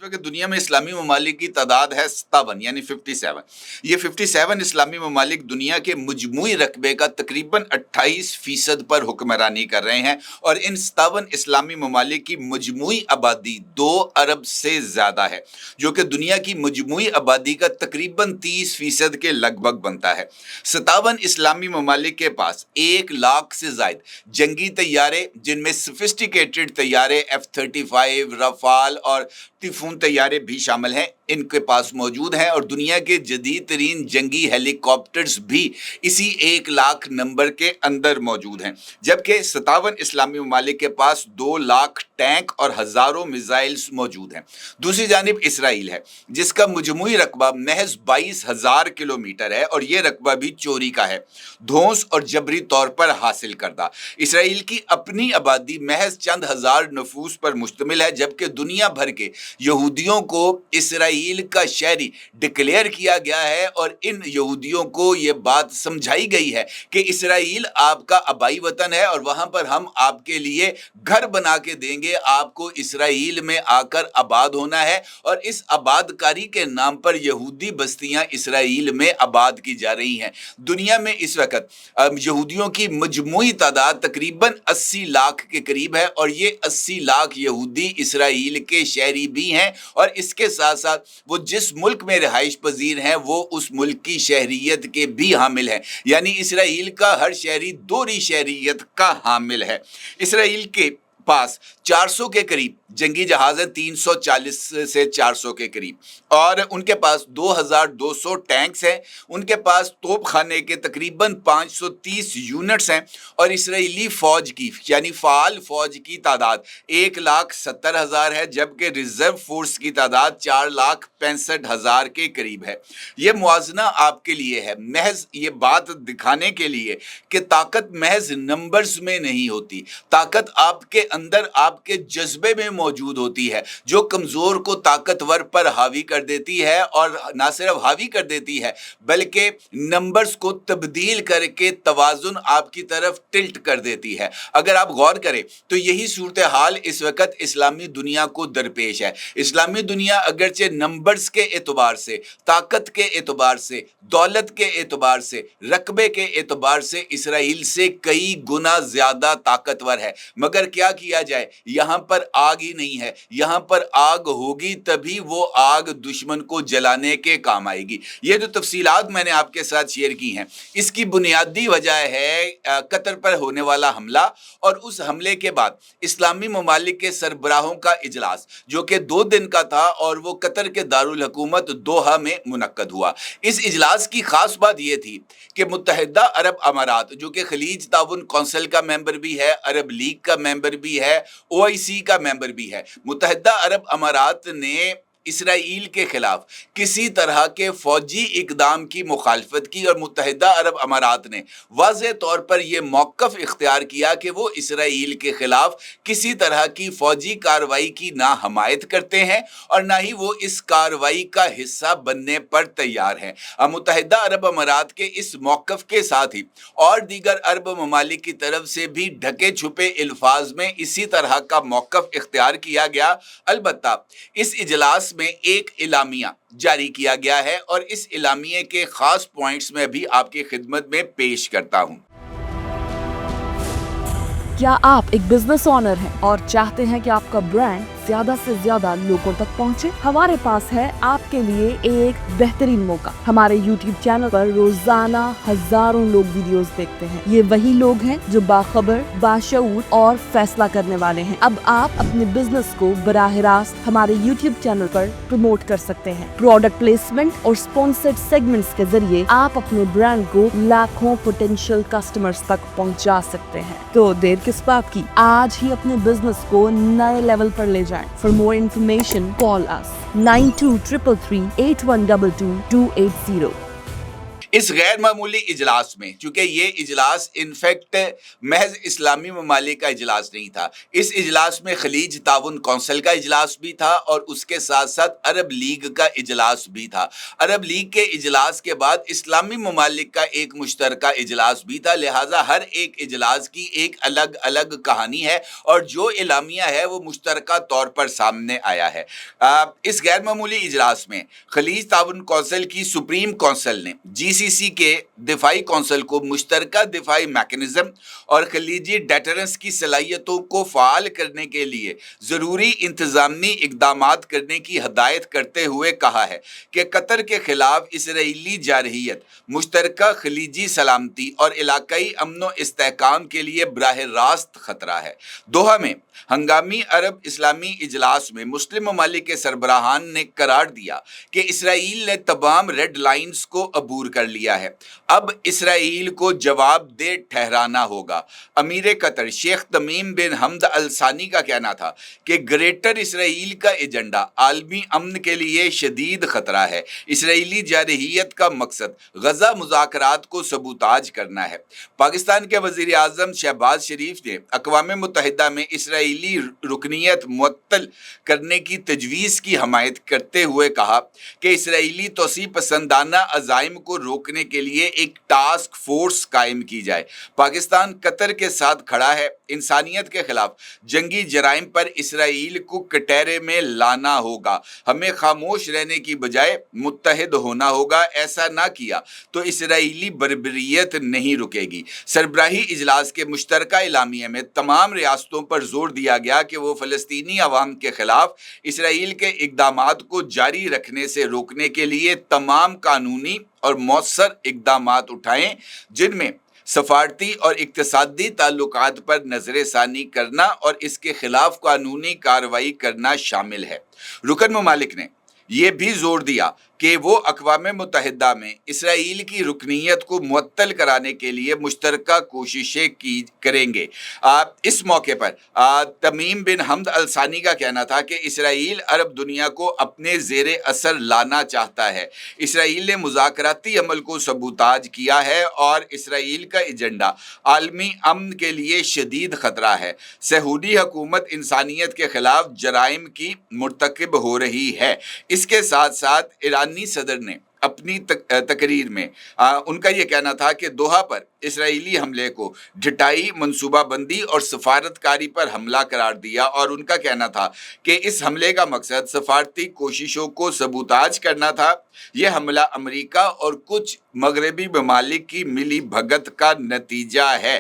वक्त दुनिया में इस्लामी ममालिक की तादाद है 57 यानी 57। ये 57 इस्लामी ममालिक दुनिया के मजमूई रकबे का तकरीबन 28% पर हुक्मरानी कर रहे हैं और इन 57 इस्लामी ममालिक की मजमूई आबादी 2 अरब से ज़्यादा है, जो कि दुनिया की मजमूई आबादी का तकरीबन 30% के लगभग बनता है। 57 इस्लामी ममालिक के पास 1 लाख से ज़ायद जंगी तैयारे, जिनमें सोफिस्टिकेटेड तैयारे F-35, रफाल और तिफून तैयारे भी शामिल हैं, इनके पास मौजूद हैं और दुनिया के जदीद तरीन जंगी हेलीकॉप्टर्स भी इसी 1 लाख नंबर के अंदर मौजूद हैं। जबकि 57 इस्लामी ममालिक के पास 2 लाख टैंक और हज़ारों मिसाइल्स मौजूद हैं। दूसरी जानिब इसराइल है, जिसका मजमूई रकबा महज 22,000 किलोमीटर है और ये रकबा भी चोरी का है, धौंस और जबरी तौर पर हासिल करदा। इसराइल की अपनी आबादी महज चंद हज़ार नफूस पर मुश्तमिल है, जबकि दुनिया भर के यहूदियों को इसराइल का शहरी डिक्लेयर किया गया है और इन यहूदियों को ये बात समझाई गई है कि इसराइल आपका आबाई वतन है और वहाँ पर हम आपके लिए घर बना के देंगे, आपको इसराइल में आकर आबाद होना है। और इस आबादकारी के नाम पर यहूदी बस्तियाँ इसराइल में आबाद की जा रही हैं। दुनिया में इस वक्त यहूदियों की मजमूई तादाद तकरीबन 80 लाख के करीब है और ये 80 लाख यहूदी इसराइल के शहरी भी हैं और इसके साथ साथ वो जिस मुल्क में रिहाइश पजीर हैं वो उस मुल्क की शहरियत के भी हामिल हैं, यानी इसराइल का हर शहरी दोहरी शहरियत का हामिल है। इसराइल के पास 400 के करीब जंगी जहाज हैं, 340 से 400 के करीब, और उनके पास 2200 टैंक्स हैं, उनके पास तोप खाने के तकरीबन 530 यूनिट्स हैं और इसराइली फ़ौज की यानी फ़ाल फ़ौज की तादाद 1,70,000 है, जबकि रिज़र्व फोर्स की तादाद 4,65,000 के करीब है। ये मुआजना आपके लिए है, महज ये बात दिखाने के लिए कि ताकत महज नंबर्स में नहीं होती, ताकत आपके अंदर आपके जज्बे में मौजूद होती है, जो कमज़ोर को ताकतवर पर हावी कर देती है और ना सिर्फ हावी कर देती है बल्कि नंबर्स को तब्दील करके तवाज़ुन आपकी तरफ टिल्ट कर देती है। अगर आप गौर करें तो यही सूरत हाल इस वक्त इस्लामी दुनिया को दरपेश है। इस्लामी दुनिया अगरचे नंबर्स के एतबार से, ताकत के एतबार से, दौलत के एतबार से, रकबे के एतबार से इसराइल से कई गुना ज़्यादा ताकतवर है, मगर क्या किया जाए, यहाँ पर आग ही नहीं है। यहाँ पर आग होगी तभी वो आग दुश्मन को जलाने के काम आएगी। ये जो तफसीलात मैंने आपके साथ शेयर की हैं, इसकी बुनियादी वजह है कतर पर होने वाला हमला और उस हमले के बाद इस्लामी ममालिक के सरबराहों का इजलास, जो कि 2 दिन का था और वो कतर के दारुल हुकूमत दोहा में मुनक्कद हुआ। इस इजलास की खास बात ये थी कि मुत्तहिदा अरब अमारात, जो कि खलीज ताउन कौंसिल का मेंबर भी है, अरब लीग का मेंबर भी है, OIC का मेंबर भी है, मुत्तहिदा अरब अमारात ने इसराइल के खिलाफ किसी तरह के फौजी इकदाम की मुखालफत की और मुत्तहिदा अरब अमारात ने वाज़े तौर पर यह मौक़िफ़ इख्तियार किया कि वो इसराइल के खिलाफ किसी तरह की फौजी कार्रवाई की ना हमायत करते हैं और ना ही वो इस कार्रवाई का हिस्सा बनने पर तैयार हैं। मुत्तहिदा अरब अमारात के इस मौक़िफ़ के साथ ही और दीगर अरब ममालिक की तरफ से भी ढके छुपे अल्फाज में इसी तरह का मौक़िफ़ इख्तियार किया गया। अलबत्ता इस इजलास में एक इलामिया जारी किया गया है और इस इलामिये के खास पॉइंट्स में भी आपकी खिदमत में पेश करता हूं। क्या आप एक बिजनेस ओनर हैं और चाहते हैं कि आपका ब्रांड ज्यादा से ज्यादा लोगों तक पहुंचे? हमारे पास है आपके लिए एक बेहतरीन मौका। हमारे YouTube चैनल पर रोजाना हजारों लोग वीडियोस देखते हैं। ये वही लोग हैं जो बाखबर, बाशऊर और फैसला करने वाले हैं। अब आप अपने बिजनेस को बराह रास्त हमारे YouTube चैनल पर प्रमोट कर सकते हैं। प्रोडक्ट प्लेसमेंट और स्पॉन्सर्ड सेगमेंट्स के जरिए आप अपने ब्रांड को लाखों पोटेंशियल कस्टमर्स तक पहुंचा सकते हैं। तो देर किस बात की, आज ही अपने बिजनेस को नए लेवल पर ले जाएं। For more information, call us 9233 8122 280. اس غیر معمولی اجلاس میں، چونکہ یہ اجلاس انفیکٹ محض اسلامی ممالک کا اجلاس نہیں تھا، اس اجلاس میں خلیج تعاون کونسل کا اجلاس بھی تھا اور اس کے ساتھ ساتھ عرب لیگ کا اجلاس بھی تھا۔ عرب لیگ کے اجلاس کے بعد اسلامی ممالک کا ایک مشترکہ اجلاس بھی تھا، لہٰذا ہر ایک اجلاس کی ایک الگ الگ کہانی ہے اور جو اعلامیہ ہے وہ مشترکہ طور پر سامنے آیا ہے۔ اس غیر معمولی اجلاس میں خلیج تعاون کونسل کی سپریم کونسل نے GCC کے دفاعی کونسل کو مشترکہ دفاعی میکانزم اور خلیجی ڈیٹرنس کی صلاحیتوں کو فعال کرنے کے لیے ضروری انتظامی اقدامات کرنے کی ہدایت کرتے ہوئے کہا ہے کہ قطر کے خلاف اسرائیلی جارحیت مشترکہ خلیجی سلامتی اور علاقائی امن و استحکام کے لیے براہ راست خطرہ ہے۔ دوحہ میں ہنگامی عرب اسلامی اجلاس میں مسلم ممالک کے سربراہان نے قرار دیا کہ اسرائیل نے تمام ریڈ لائنز کو عبور کر لیا ہے، اب اسرائیل کو جواب دہ ٹھہرانا ہوگا۔ امیر قطر شیخ تمیم بن حمد الثانی کا کہنا تھا کہ گریٹر اسرائیل کا ایجنڈا عالمی امن کے لیے شدید خطرہ ہے۔ اسرائیلی جارحیت کا مقصد غزہ مذاکرات کو سبوتاج کرنا ہے۔ پاکستان کے وزیر اعظم شہباز شریف نے اقوام متحدہ میں اسرائیلی رکنیت معطل کرنے کی تجویز کی حمایت کرتے ہوئے کہا کہ اسرائیلی توسیع پسندانہ عزائم کو روکنے کے لیے ایک ٹاسک فورس قائم کی جائے۔ پاکستان قطر کے ساتھ کھڑا ہے، انسانیت کے خلاف جنگی جرائم پر اسرائیل کو کٹہرے میں لانا ہوگا، ہمیں خاموش رہنے کی بجائے متحد ہونا ہوگا، ایسا نہ کیا تو اسرائیلی بربریت نہیں رکے گی۔ سربراہی اجلاس کے مشترکہ اعلامیہ میں تمام ریاستوں پر زور دیا گیا کہ وہ فلسطینی عوام کے خلاف اسرائیل کے اقدامات کو جاری رکھنے سے روکنے کے لیے تمام قانونی اور مؤثر اقدامات اٹھائیں، جن میں سفارتی اور اقتصادی تعلقات پر نظر ثانی کرنا اور اس کے خلاف قانونی کارروائی کرنا شامل ہے۔ رکن ممالک نے یہ بھی زور دیا کہ وہ اقوام متحدہ میں اسرائیل کی رکنیت کو معطل کرانے کے لیے مشترکہ کوششیں کریں گے۔ اس موقع پر تمیم بن حمد الثانی کا کہنا تھا کہ اسرائیل عرب دنیا کو اپنے زیر اثر لانا چاہتا ہے۔ اسرائیل نے مذاکراتی عمل کو سبوتاج کیا ہے اور اسرائیل کا ایجنڈا عالمی امن کے لیے شدید خطرہ ہے۔ صہیونی حکومت انسانیت کے خلاف جرائم کی مرتکب ہو رہی ہے۔ اس کے ساتھ ساتھ ایرانی صدر نے اپنی تقریر میں ان کا یہ کہنا تھا کہ دوحہ پر اسرائیلی حملے کو ڈھٹائی، منصوبہ بندی اور سفارتکاری پر حملہ قرار دیا اور ان کا کہنا تھا کہ اس حملے کا مقصد سفارتی کوششوں کو سبوتاج کرنا تھا۔ یہ حملہ امریکہ اور کچھ مغربی ممالک کی ملی بھگت کا نتیجہ ہے۔